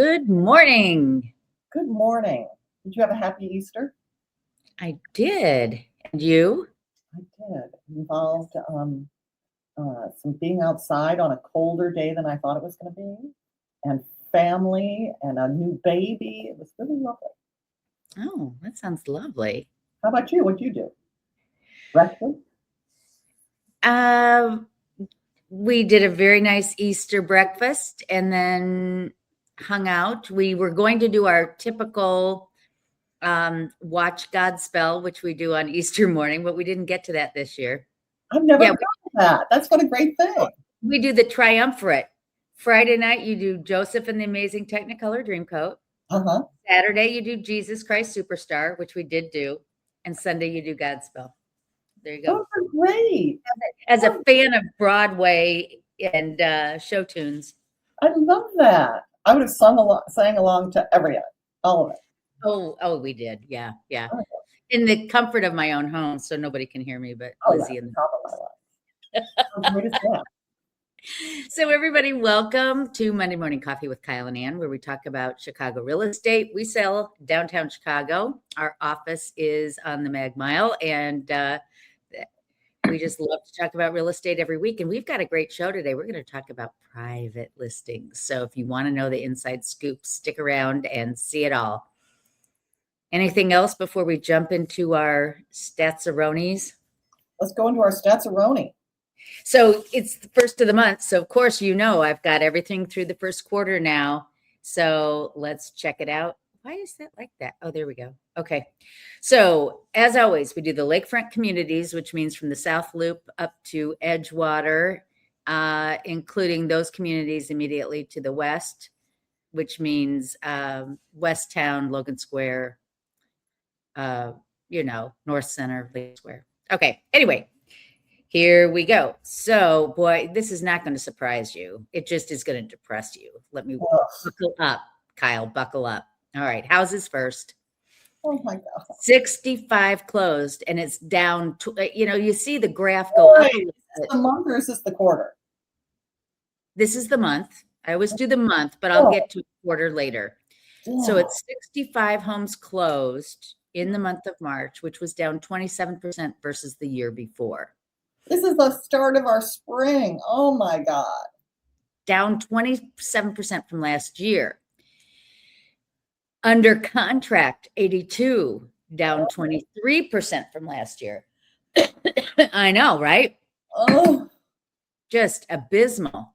Good morning. Good morning. Did you have a happy Easter? I did. And you? I did. It involved some being outside on a colder day than I thought it was going to be, and family and a new baby. It was really lovely. Oh, that sounds lovely. How about you? What'd you do? Rested? Um, we did a very nice Easter breakfast and then hung out. We were going to do our typical watch Godspell, which we do on Easter morning, but we didn't get to that this year. I've never Yeah, done that. That's what a great thing. we do the triumvirate. Friday night, you do Joseph and the Amazing Technicolor Dreamcoat. Uh-huh. Saturday, you do Jesus Christ Superstar, which we did do. And Sunday, you do Godspell. There you go. Those are great. As a fan of Broadway and show tunes. I love that. I would have sang along to all of it. Oh, we did. Yeah. Oh, In the comfort of my own home, so nobody can hear me but Lizzie and top of my life. How great is that? So everybody, welcome to Monday Morning Coffee with Kyle and Ann, where we talk about Chicago real estate. We sell downtown Chicago. Our office is on the Mag Mile, and we just love to talk about real estate every week. And we've got a great show today. We're going to talk about private listings. So if you want to know the inside scoop, stick around and see it all. Anything else before we jump into our Statsaronies? Let's go into our Statsaroni. So it's the first of the month. So of course, I've got everything through the first quarter now. So let's check it out. Why is that like that? Oh, there we go. Okay. So as always, we do the lakefront communities, which means from the South Loop up to Edgewater, including those communities immediately to the west, which means West Town, Logan Square, North Center, Lake Square. Okay. Anyway, here we go. So, boy, this is not going to surprise you. It just is going to depress you. Let me buckle up, Kyle, buckle up. All right. Houses first. Oh my God. 65 closed, and it's down. You see the graph go up. Is this the month or is this the quarter? This is the month. I always do the month, but I'll get to a quarter later. Yeah. So it's 65 homes closed in the month of March, which was down 27% versus the year before. This is the start of our spring. Oh my God. Down 27% from last year. Under contract, 82, down 23% from last year. I know, right? Oh. Just abysmal.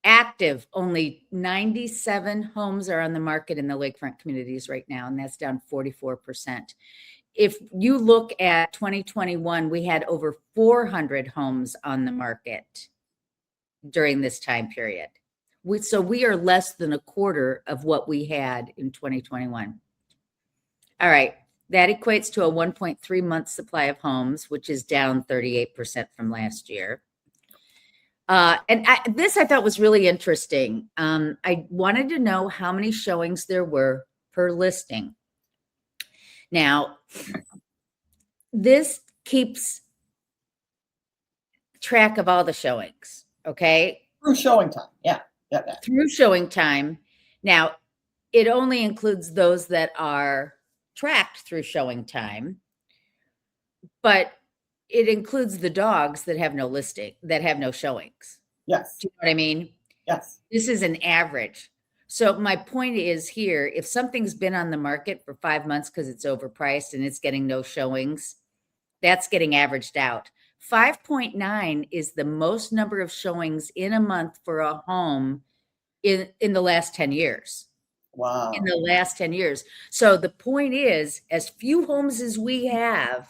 Active, only 97 homes are on the market in the lakefront communities right now, and that's down 44%. If you look at 2021, we had over 400 homes on the market during this time period. So we are less than a quarter of what we had in 2021. All right. That equates to a 1.3 month supply of homes, which is down 38% from last year. This I thought was really interesting. I wanted to know how many showings there were per listing. Now, this keeps track of all the showings, okay? Through showing time, yeah. Through showing time. Now, it only includes those that are tracked through showing time, but it includes the dogs that have no listing, that have no showings. Yes. Do you know what I mean? Yes. This is an average. So my point is here, if something's been on the market for 5 months because it's overpriced and it's getting no showings, that's getting averaged out. 5.9 is the most number of showings in a month for a home in the last 10 years. Wow. In the last 10 years. So the point is, as few homes as we have,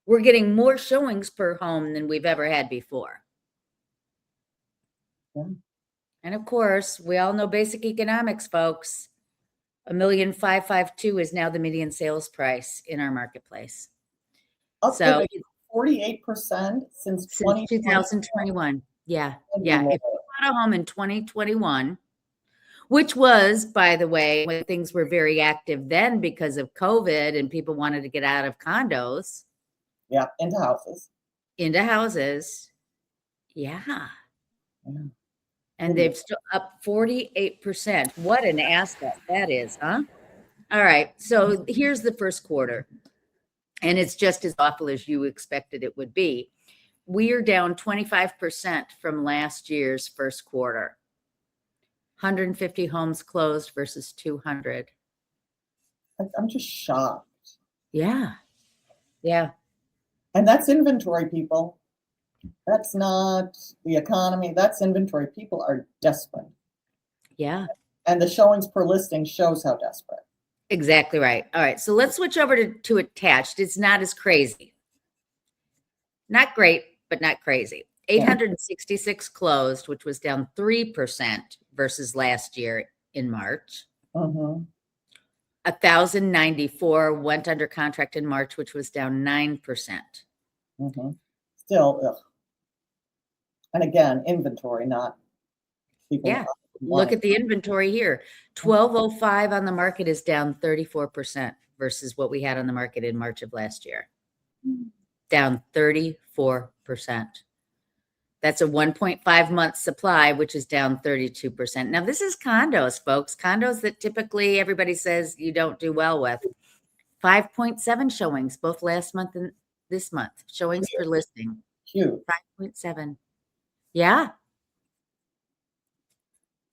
we're getting more showings per home than we've ever had before. Yeah. And of course, we all know basic economics, folks. $1,552,000 is now the median sales price in our marketplace. So 48% since 2021. Yeah. If you bought a home in 2021, which was, by the way, when things were very active then because of COVID and people wanted to get out of condos. Yeah, into houses. Yeah. And they've still up 48%. What an asset that is, huh? All right. So here's the first quarter, and it's just as awful as you expected it would be. We are down 25% from last year's first quarter. 150 homes closed versus 200. I'm just shocked. Yeah. Yeah. And that's inventory, people. That's not the economy. That's inventory. People are desperate. Yeah. And the showings per listing shows how desperate. Exactly right. All right. So let's switch over to attached. It's not as crazy. Not great, but not crazy. 866 closed, which was down 3% versus last year in March. 1,094 went under contract in March, which was down 9%. Still, ugh. And again, inventory, not people. Yeah. Look at the inventory here. 1205 on the market is down 34% versus what we had on the market in March of last year. Down 34%. That's a 1.5 month supply, which is down 32%. Now, this is condos, folks. Condos that typically everybody says you don't do well with. 5.7 showings, both last month and this month. Showings per listing. Huge. 5.7. Yeah.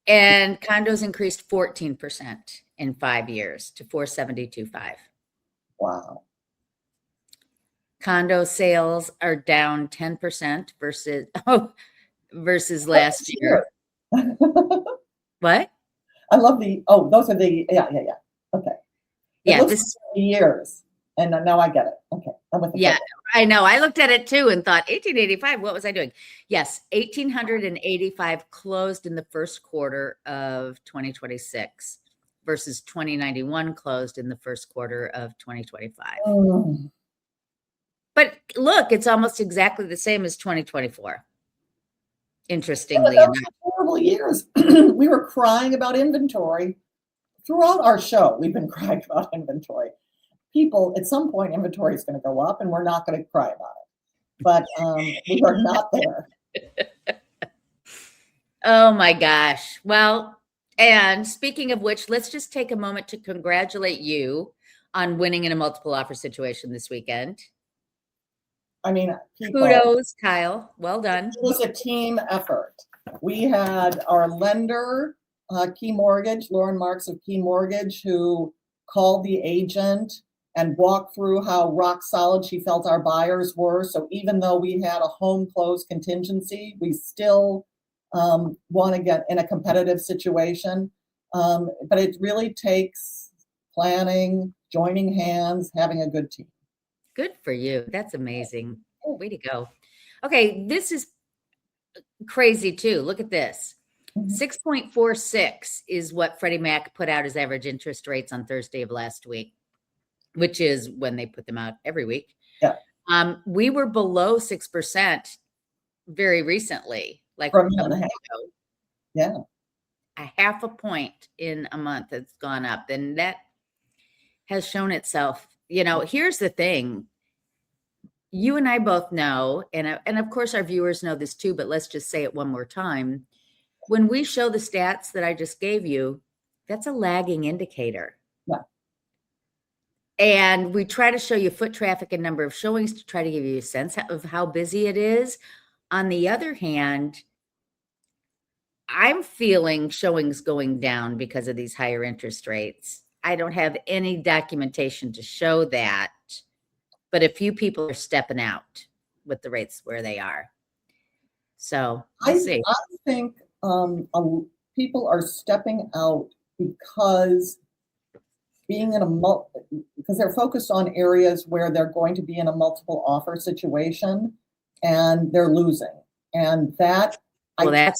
And condos increased 14% in 5 years to 472.5. Wow. Condo sales are down 10% versus last year. What? I love those are the, yeah. Okay. Yeah, this is years. And now I get it. Okay. Yeah, I know. I looked at it too and thought 1885, what was I doing? Yes, 1,885 closed in the first quarter of 2026 versus 2091 closed in the first quarter of 2025. But look, it's almost exactly the same as 2024. Interestingly enough. Horrible years. We were crying about inventory throughout our show. We've been crying about inventory. People, at some point, inventory is going to go up, and we're not going to cry about it. But we are not there. Oh my gosh. Well, and speaking of which, let's just take a moment to congratulate you on winning in a multiple offer situation this weekend. I mean, kudos, Kyle. Well done. It was a team effort. We had our lender, Key Mortgage, Lauren Marks of Key Mortgage, who called the agent and walked through how rock solid she felt our buyers were. So even though we had a home close contingency, we still won again in a competitive situation. But it really takes planning, joining hands, having a good team. Good for you. That's amazing. Way to go. Okay, this is crazy too. Look at this. 6.46 is what Freddie Mac put out as average interest rates on Thursday of last week, which is when they put them out every week. Yeah. We were below 6% very recently, like for a month ago. Yeah. A half a point in a month it's gone up. And that has shown itself. You know, here's the thing. You and I both know, and of course our viewers know this too, but let's just say it one more time. When we show the stats that I just gave you, that's a lagging indicator. Yeah. And we try to show you foot traffic and number of showings to try to give you a sense of how busy it is. On the other hand, I'm feeling showings going down because of these higher interest rates. I don't have any documentation to show that, but a few people are stepping out with the rates where they are. So we'll see. I think people are stepping out because because they're focused on areas where they're going to be in a multiple offer situation and they're losing. And that's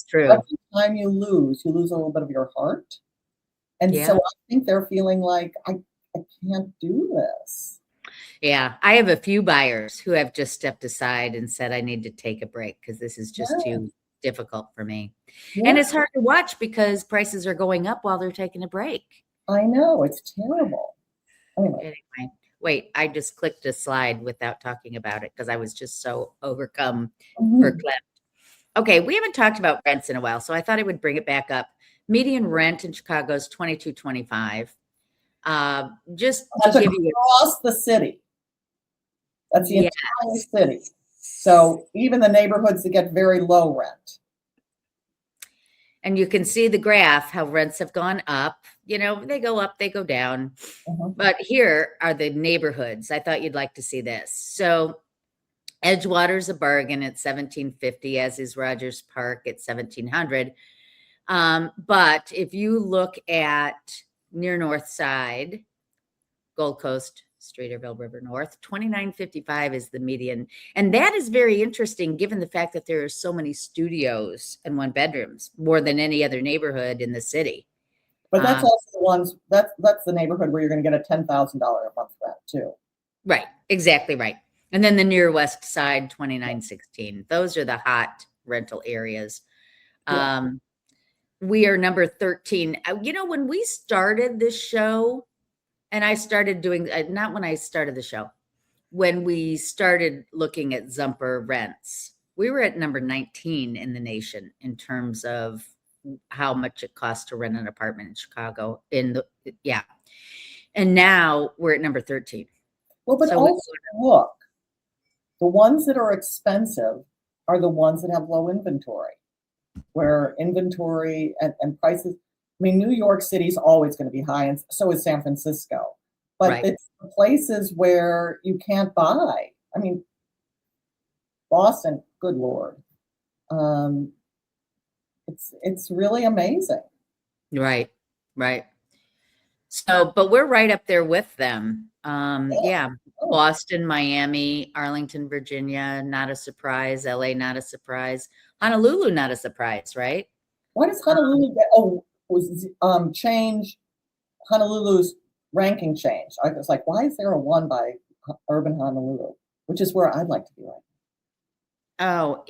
true. Every time you lose a little bit of your heart. And so I think they're feeling like, I can't do this. Yeah. I have a few buyers who have just stepped aside and said, I need to take a break because this is just too difficult for me. Yeah. And it's hard to watch because prices are going up while they're taking a break. I know. It's terrible. Anyway, wait, I just clicked a slide without talking about it because I was just so overcome, verklempt. Okay, we haven't talked about rents in a while, so I thought I would bring it back up. Median rent in Chicago is 22.25. Just to That's give you, across the city. That's the yeah, entire city. So even the neighborhoods that get very low rent. and you can see the graph how rents have gone up. You know, they go up, they go down. Mhm. But here are the neighborhoods. I thought you'd like to see this. So Edgewater's a bargain at 1750, as is Rogers Park at 1700. But if you look at near North Side, Gold Coast, Streeterville River North, 2955 is the median. And that is very interesting given the fact that there are so many studios and one bedrooms, more than any other neighborhood in the city. But that's also the ones, that's the neighborhood where you're going to get a $10,000 a month rent too. Right, exactly right. And then the near West Side, 2916. Those are the hot rental areas. Yeah. We are number 13. You know, when we started this show, and I started doing, not when I started the show, when we started looking at Zumper rents, we were at number 19 in the nation in terms of how much it costs to rent an apartment in Chicago. Yeah. And now we're at number 13. Well, but So also look, the ones that are expensive are the ones that have low inventory, where inventory and prices. I mean, New York City is always going to be high, and so is San Francisco. But right. it's the places where you can't buy. I mean, Boston, good Lord. It's really amazing. Right. Right. So, but we're right up there with them. Yeah. Oh, Boston, Miami, Arlington, Virginia, not a surprise. LA, not a surprise. Honolulu, not a surprise, right? why does Honolulu get? Oh, was change Honolulu's ranking change? I was like, why is there a one by Urban Honolulu, which is where I'd like to be right Oh,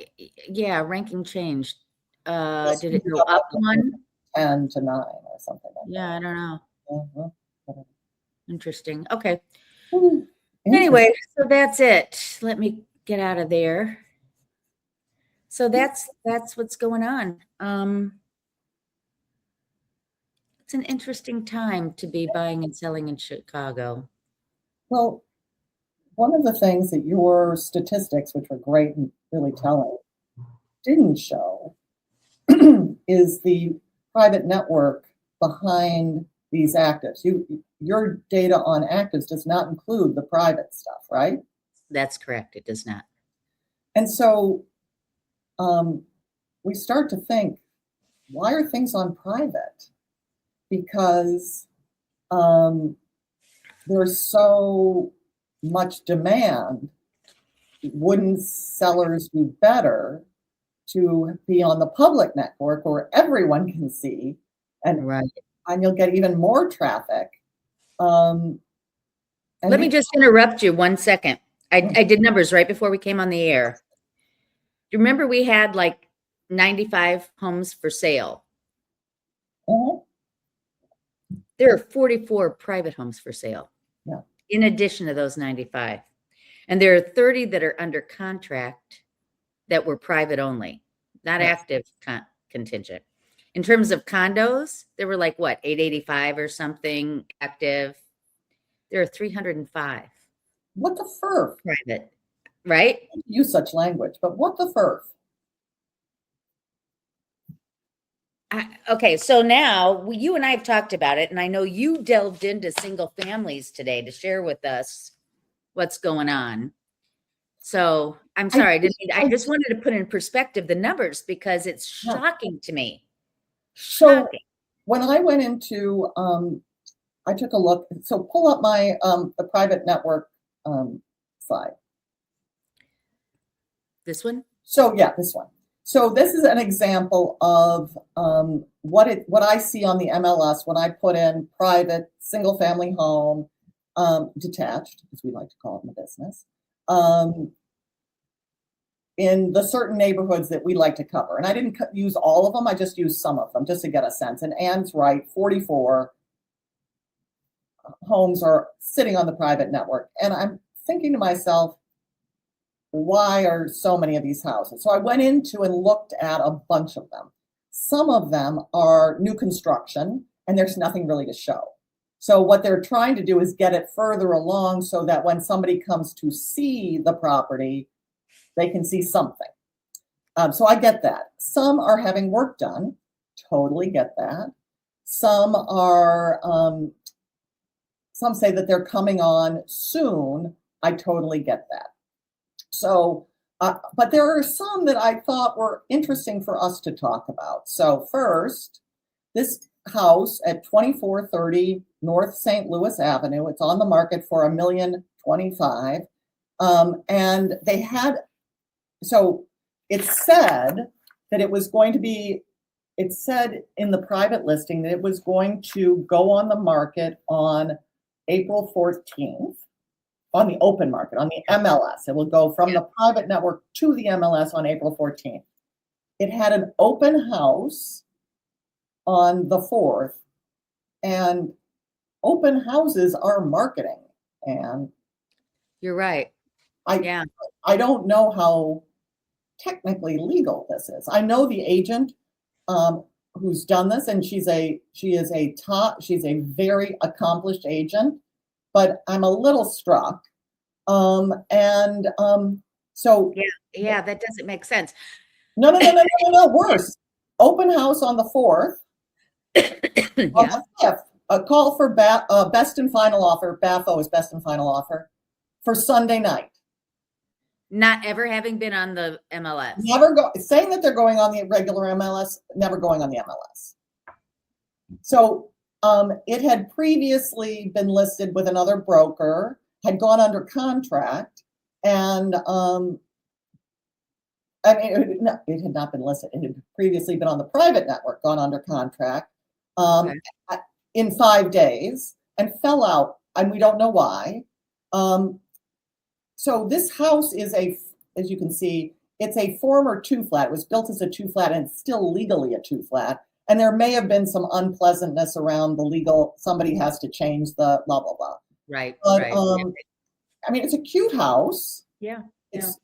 yeah, ranking changed. now. Did it go up one? 10 to 9 or something like Yeah, I don't know. that. Well, whatever. Interesting. Okay. Ooh, Anyway, so that's it. Let me get out of there. So that's what's going on. It's an interesting time to be buying and selling in Chicago. well, one of the things that your statistics, which were great and really telling, didn't show is the private network behind these actives. Your data on actives does not include the private stuff, right? That's correct. It does not. And so we start to think, why are things on private? Because there's so much demand. Wouldn't sellers do better to be on the public network where everyone can see, and Right. and you'll get even more traffic. And Let me just interrupt you 1 second. I did numbers right before we came on the air. Do you remember we had like 95 homes for sale? There are 44 private homes for sale. Yeah. In addition to those 95. And there are 30 that are under contract that were private only, not Yes. active contingent. In terms of condos, there were like what, 885 or something active. There are 305 What the furf? private, right? I don't use such language, but what the furf? Okay, so now you and I have talked about it, and I know you delved into single families today to share with us what's going on. So I'm sorry, I just wanted to put in perspective the numbers because it's shocking to me. So Shocking. when I went into, I took a look. So pull up my the private network slide. This one? So yeah, this one. So this is an example of what I see on the MLS when I put in private single family home, detached, as we like to call it in the business, in the certain neighborhoods that we like to cover. And I didn't use all of them. I just used some of them just to get a sense. And Ann's right, 44 homes are sitting on the private network. And I'm thinking to myself, why are so many of these houses? So I went into and looked at a bunch of them. Some of them are new construction, and there's nothing really to show. So what they're trying to do is get it further along so that when somebody comes to see the property, they can see something. So I get that. Some are having work done. Totally get that. Some are, some say that they're coming on soon. I totally get that. So, but there are some that I thought were interesting for us to talk about. So first, this house at 2430 North St. Louis Avenue, it's on the market for $1,025,000. And they had, so it said that it was going to be, it said in the private listing that it was going to go on the market on April 14th. On the open market, on the MLS. It will go from the private network to the MLS on April 14th. It had an open house on the 4th, and open houses are marketing. And you're right. I don't know how technically legal this is. I know the agent who's done this, and she's a very accomplished agent, but I'm a little struck. So yeah, that doesn't make sense. No, worse. Open house on the 4th. On the 5th, a call for best and final offer. BAFO is best and final offer for Sunday night. Not ever having been on the MLS. Saying that they're going on the regular MLS, never going on the MLS. So it had previously been listed with another broker, had gone under contract, and it had not been listed. It had previously been on the private network, gone under contract in 5 days, and fell out, and we don't know why. So this house is as you can see, it's a former 2-flat. It was built as a 2-flat, and it's still legally a 2-flat. And there may have been some unpleasantness around the legal, somebody has to change the blah, blah, blah. Right. But, right. I mean, it's a cute house. Yeah. It's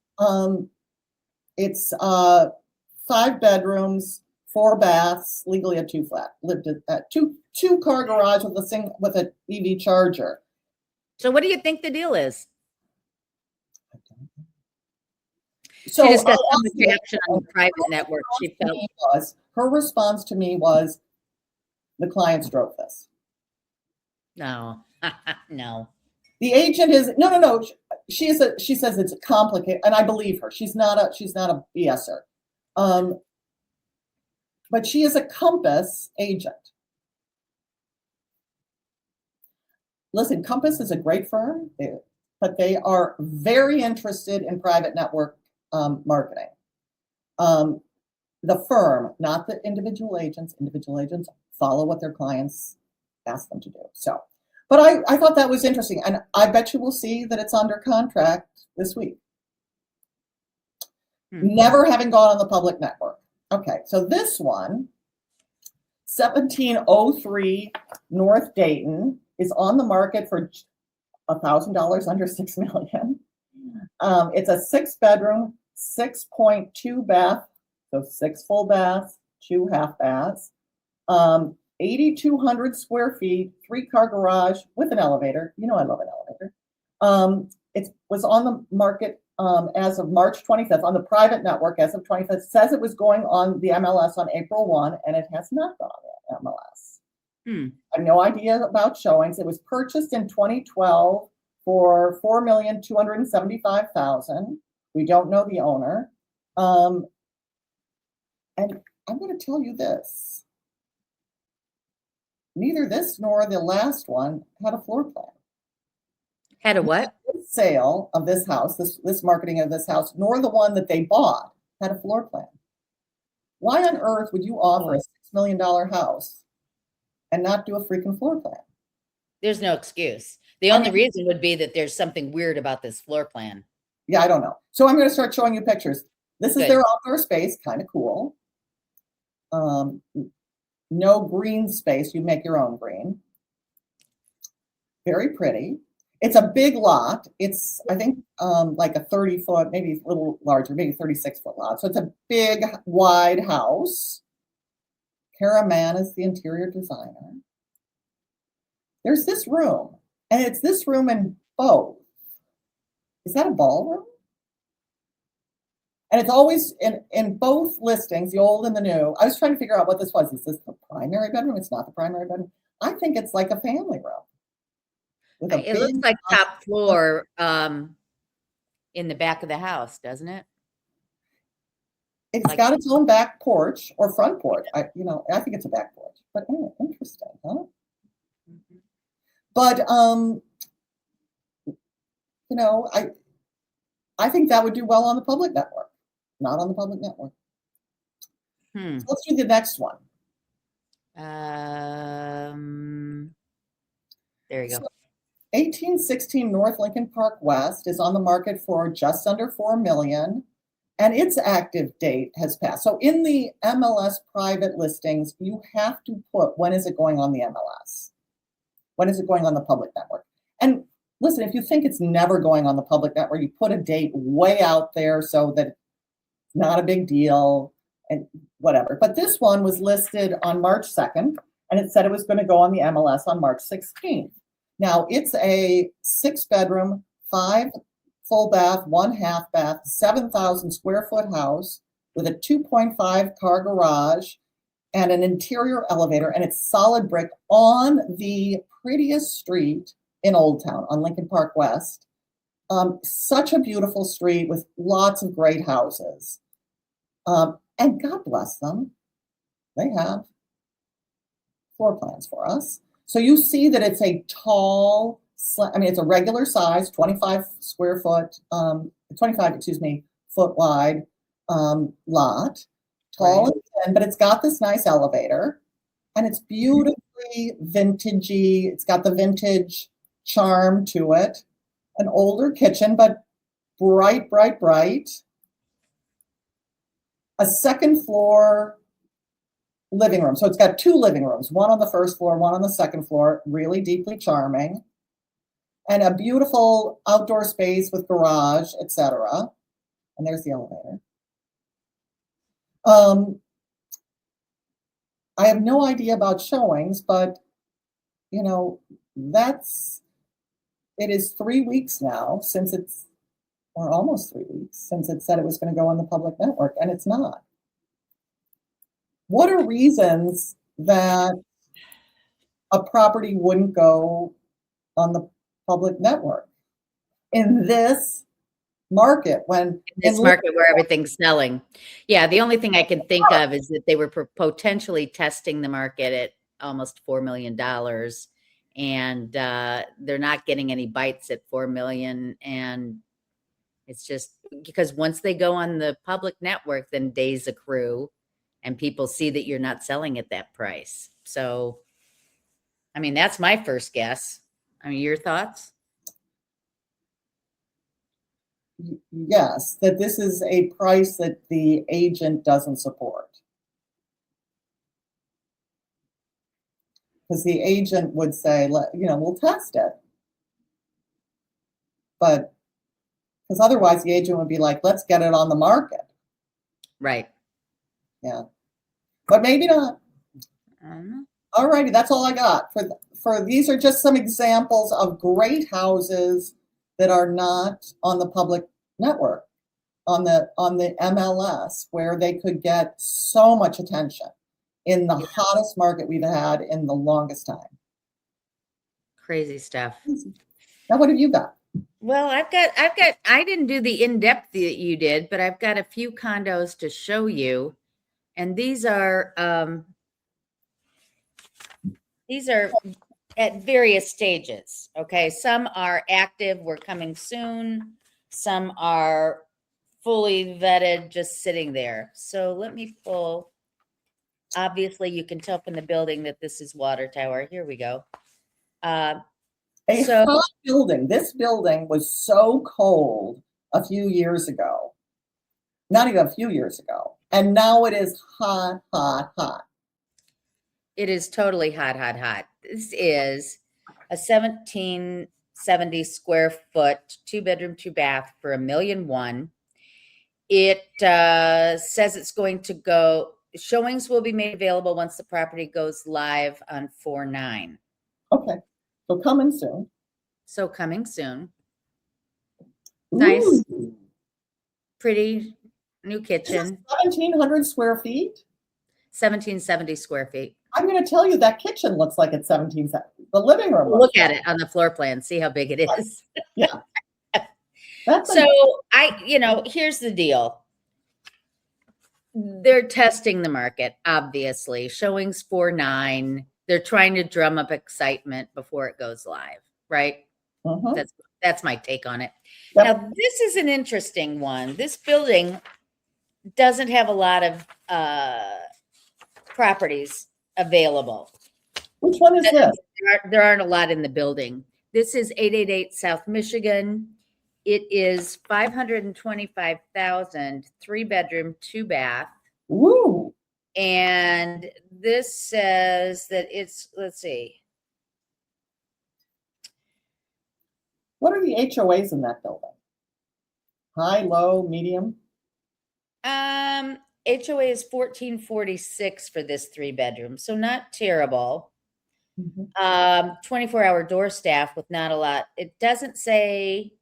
5 bedrooms, 4 baths, legally a 2-flat. Lived at two-car garage with an EV charger. So what do you think the deal is? So she just got so much reaction on the private network. Her response to me was, the clients drove this. No, no. The agent is no. She says it's complicated, and I believe her. She's not a BSer, but she is a Compass agent. Listen, Compass is a great firm, but they are very interested in private network marketing. The firm, not the individual agents. Individual agents follow what their clients ask them to do. So, but I thought that was interesting, and I bet you will see that it's under contract this week. Never having gone on the public network. Okay, so this one, 1703 North Dayton, is on the market for $1,000 under $6 million. It's a 6-bedroom, 6.2 bath, so 6 full baths, 2 half baths, 8,200 square feet, 3-car garage with an elevator. You know I love an elevator. It was on the market as of March 25th, on the private network as of 25th. It says it was going on the MLS on April 1, and it has not gone on the MLS. I have no idea about showings. It was purchased in 2012 for $4,275,000. We don't know the owner. And I'm going to tell you this. Neither this nor the last one had a floor plan. Had a what? This sale of this house, this marketing of this house, nor the one that they bought had a floor plan. Why on earth would you offer a $6 million house and not do a freaking floor plan? There's no excuse. The only reason would be that there's something weird about this floor plan. Yeah, I don't know. So I'm going to start showing you pictures. This is their outdoor space, kind of cool. No green space. You make your own green. Very pretty. It's a big lot. It's, I think, like a 30-foot, maybe a little larger, maybe 36-foot lot. So it's a big, wide house. Kara Mann is the interior designer. There's this room, and it's this room in both. Is that a ballroom? And it's always in both listings, the old and the new. I was trying to figure out what this was. Is this the primary bedroom? It's not the primary bedroom. I think it's like a family room. With a It looks big like top floor in the back of the house, doesn't it? It's Like- got its own back porch or front porch. I think it's a back porch. But anyway, interesting, huh? But I think that would do well on the public network, not on the public network. So let's do the next one. There you go. So 1816 North Lincoln Park West is on the market for just under $4 million, and its active date has passed. So in the MLS private listings, you have to put, when is it going on the MLS? When is it going on the public network? And listen, if you think it's never going on the public network, you put a date way out there so that it's not a big deal and whatever. But this one was listed on March 2nd, and it said it was going to go on the MLS on March 16th. Now, it's a 6-bedroom, 5 full bath, 1 half bath, 7,000 square foot house with a 2.5 car garage and an interior elevator, and it's solid brick on the prettiest street in Old Town on Lincoln Park West. Such a beautiful street with lots of great houses. And God bless them, they have floor plans for us. So you see that it's a tall, it's a regular size, 25 foot wide lot, tall and thin, but it's got this nice elevator, and it's beautifully vintagey. It's got the vintage charm to it. An older kitchen, but bright, bright, bright. A second floor living room. So it's got 2 living rooms, one on the first floor, one on the second floor, really deeply charming. And a beautiful outdoor space with garage, etc. And there's the elevator. I have no idea about showings, but it is 3 weeks now since or almost 3 weeks since it said it was going to go on the public network, and it's not. What are reasons that a property wouldn't go on the public network in this market where everything's selling? Yeah, the only thing I can think of is that they were potentially testing the market at almost $4 million, and they're not getting any bites at $4 million. And it's just because once they go on the public network, then days accrue and people see that you're not selling at that price. So, that's my first guess. Your thoughts? Yes, that this is a price that the agent doesn't support. Because the agent would say, we'll test it. But because otherwise the agent would be like, let's get it on the market. Right. Yeah. But maybe not. All righty, that's all I got. For these are just some examples of great houses that are not on the public network, on the MLS, where they could get so much attention in the hottest market we've had in the longest time. Crazy stuff. Now, what have you got? Well, I've got, I didn't do the in-depth that you did, but I've got a few condos to show you. And these are at various stages. Okay. Some are active, we're coming soon. Some are fully vetted, just sitting there. So let me pull, obviously you can tell from the building that this is water tower. Here we go. Hot building. This building was so cold a few years ago. Not even a few years ago. And now it is hot, hot, hot. It is totally hot, hot, hot. This is a 17 1,870 square foot, 2-bedroom, 2-bath for $1,000,001. It says it's going to go, showings will be made available once the property goes live on 4/9. Okay, so coming soon. So coming soon. Nice. Ooh. Pretty new Is kitchen, it 1,700 square feet? 1,770 square feet. I'm going to tell you that kitchen looks like it's 1770. The living room. Look at it on the floor plan. See how big it is. Yeah. That's So here's the deal. They're testing the market, obviously. Showings 4/9. They're trying to drum up excitement before it goes live, right? That's my take on it. Yep. Now, this is an interesting one. This building doesn't have a lot of properties available. Which one is this? There aren't a lot in the building. This is 888 South Michigan. It is 525,000, 3-bedroom, 2-bath. Woo. And this says that it's, let's see. What are the HOAs in that building? High, low, medium? HOA is 1446 for this 3-bedroom, so not terrible. 24-hour door staff with not a lot. It doesn't say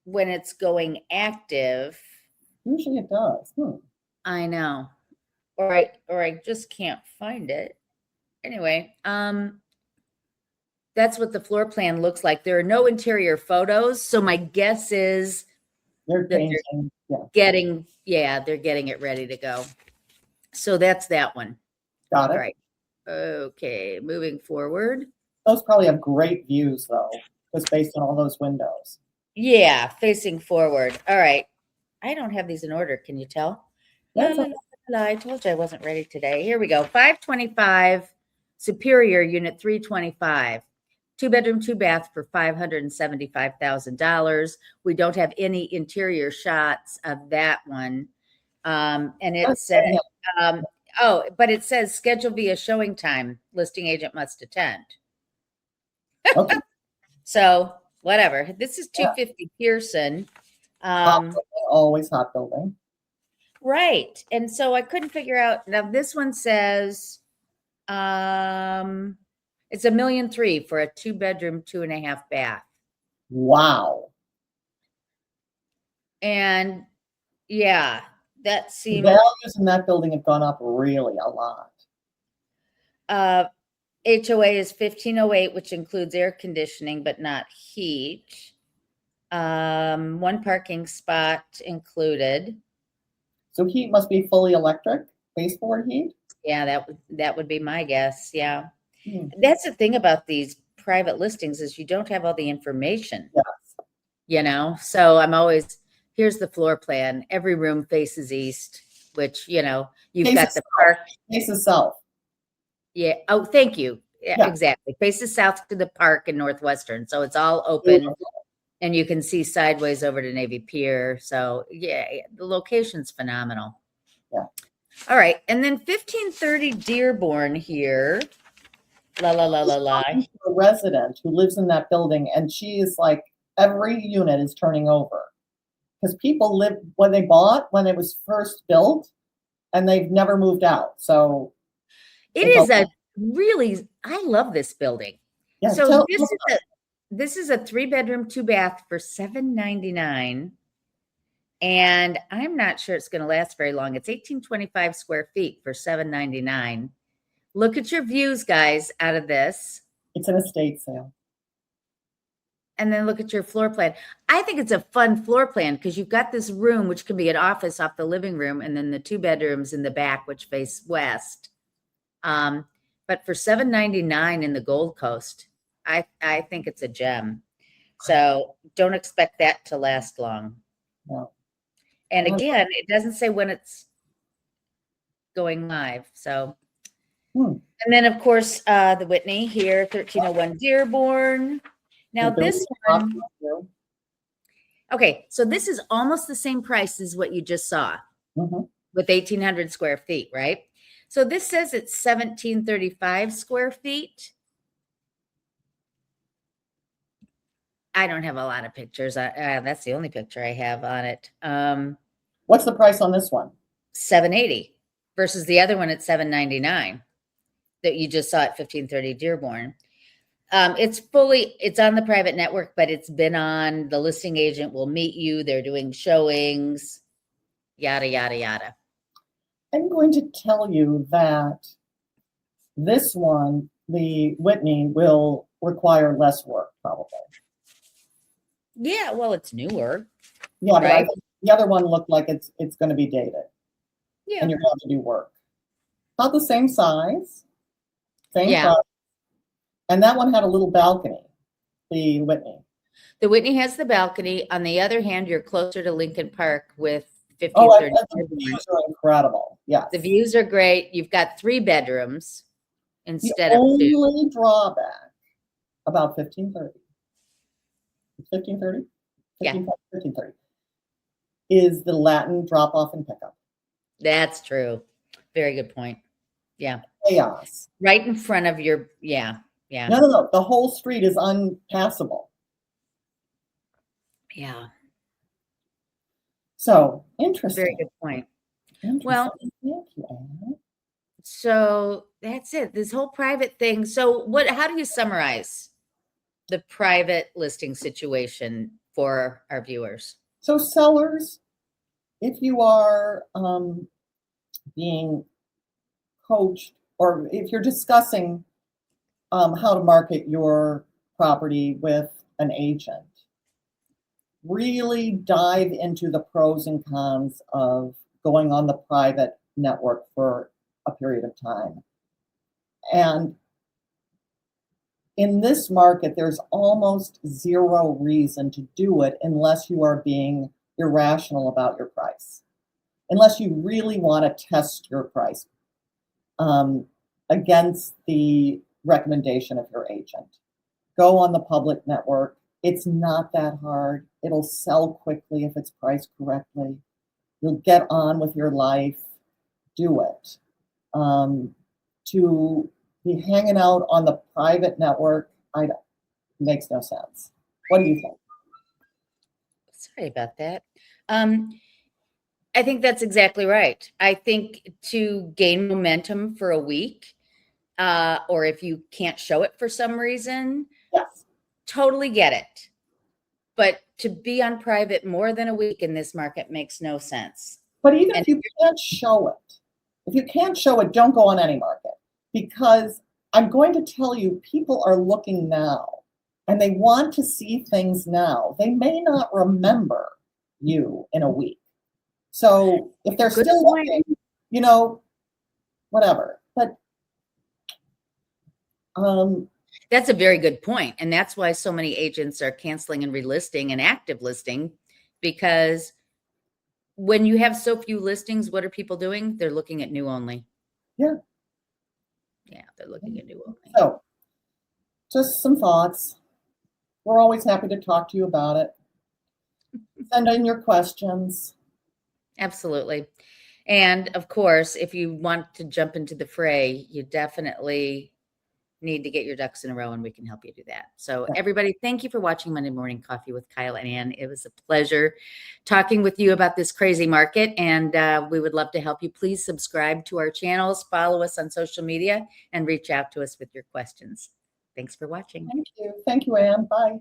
when it's going active. Usually it does. I know. Or I just can't find it. Anyway, that's what the floor plan looks like. There are no interior photos, so my guess is They're that changing. they're getting it ready to go. So that's that one. Got it. All right. Okay, moving forward. Those probably have great views though, just based on all those windows. Yeah, facing forward. All right. I don't have these in order. Can you tell? That's I told you I wasn't ready today. Here we go. 525 Superior Unit 325. 2-bedroom, 2-bath for $575,000. We don't have any interior shots of that one. And it says, but it says schedule via showing time. Listing agent must attend. Okay. So whatever. This is 250 Pearson. Always hot building. Right. And so I couldn't figure out. Now this one says it's $1,000,003 for a 2-bedroom, 2.5-bath. Wow. And yeah, that seems values in that building have gone up really a lot. HOA is 1508, which includes air conditioning but not heat. 1 parking spot included. So heat must be fully electric, baseboard heat? Yeah, that would be my guess. Yeah. That's the thing about these private listings is you don't have all the information. Yes. So I'm always, here's the floor plan. Every room faces east, which, you've got the park. Faces south. Yeah. Oh, thank you. Yeah, exactly. Faces south to the park in Northwestern. So it's all open and you can see sideways over to Navy Pier. So yeah, the location's phenomenal. Yeah. All right. And then 1530 Dearborn here. La, la, la, la, la. A resident who lives in that building, and she is like, every unit is turning over. Because people live, when it was first built, and they've never moved out. So it is I love this building. Yeah, so this is a 3-bedroom, 2-bath for $799. And I'm not sure it's going to last very long. It's 1,825 square feet for $799. Look at your views, guys, out of this. It's an estate sale. And then look at your floor plan. I think it's a fun floor plan because you've got this room, which can be an office off the living room, and then the 2 bedrooms in the back, which face west. But for $799 in the Gold Coast, I think it's a gem. So don't expect that to last long. No. And again, it doesn't say when it's going live. So, and then of course, the Whitney here, 1301 Dearborn. Now this one, okay, so this is almost the same price as what you just saw with 1,800 square feet, right? So this says it's 1,735 square feet. I don't have a lot of pictures. That's the only picture I have on it. What's the price on this one? 780 versus the other one at 799 that you just saw at 1530 Dearborn. It's on the private network, but it's been on, the listing agent will meet you. They're doing showings, yada, yada, yada. I'm going to tell you that this one, the Whitney, will require less work probably. Yeah, well, it's newer. Yeah, but I Right. think the other one looked like it's going to be dated, Yeah. and you're going to have to do work. About the same size, same Yeah. price, and that one had a little balcony. The Whitney. The Whitney has the balcony. On the other hand, you're closer to Lincoln Park with Oh, 1530. the views are incredible. Yes. The views are great. You've got 3 bedrooms instead The of 2. only drawback about 1530. 1530? Yeah. 1530 is the Latin drop off and pickup. That's true. Very good point. Yeah. Chaos. Right in front of your, yeah. No. The whole street is unpassable. Yeah. So interesting. Very good point. Well, so that's it. This whole private thing. So how do you summarize the private listing situation for our viewers? So sellers, if you are being coached, or if you're discussing how to market your property with an agent, really dive into the pros and cons of going on the private network for a period of time. And in this market, there's almost zero reason to do it unless you are being irrational about your price, unless you really want to test your price against the recommendation of your agent. Go on the public network. It's not that hard. It'll sell quickly if it's priced correctly. You'll get on with your life. Do it. To be hanging out on the private network, makes no sense. What do you think? Sorry about that. I think that's exactly right. I think to gain momentum for a week, or if you can't show it for some reason, Yes. Totally get it. But to be on private more than a week in this market makes no sense. But even if you can't show it, don't go on any market, because I'm going to tell you, people are looking now and they want to see things now. They may not remember you in a week. So if they're still looking, whatever. But that's a very good point. And that's why so many agents are canceling and relisting and active listing, because when you have so few listings, what are people doing? They're looking at new only. Yeah. Yeah, they're looking at new only. So just some thoughts. We're always happy to talk to you about it. Send in your questions. Absolutely. And of course, if you want to jump into the fray, you definitely need to get your ducks in a row, and we can help you do that. So everybody, thank you for watching Monday Morning Coffee with Kyle and Ann. It was a pleasure talking with you about this crazy market, and we would love to help you. Please subscribe to our channels, follow us on social media, and reach out to us with your questions. Thanks for watching. Thank you. Thank you, Ann. Bye.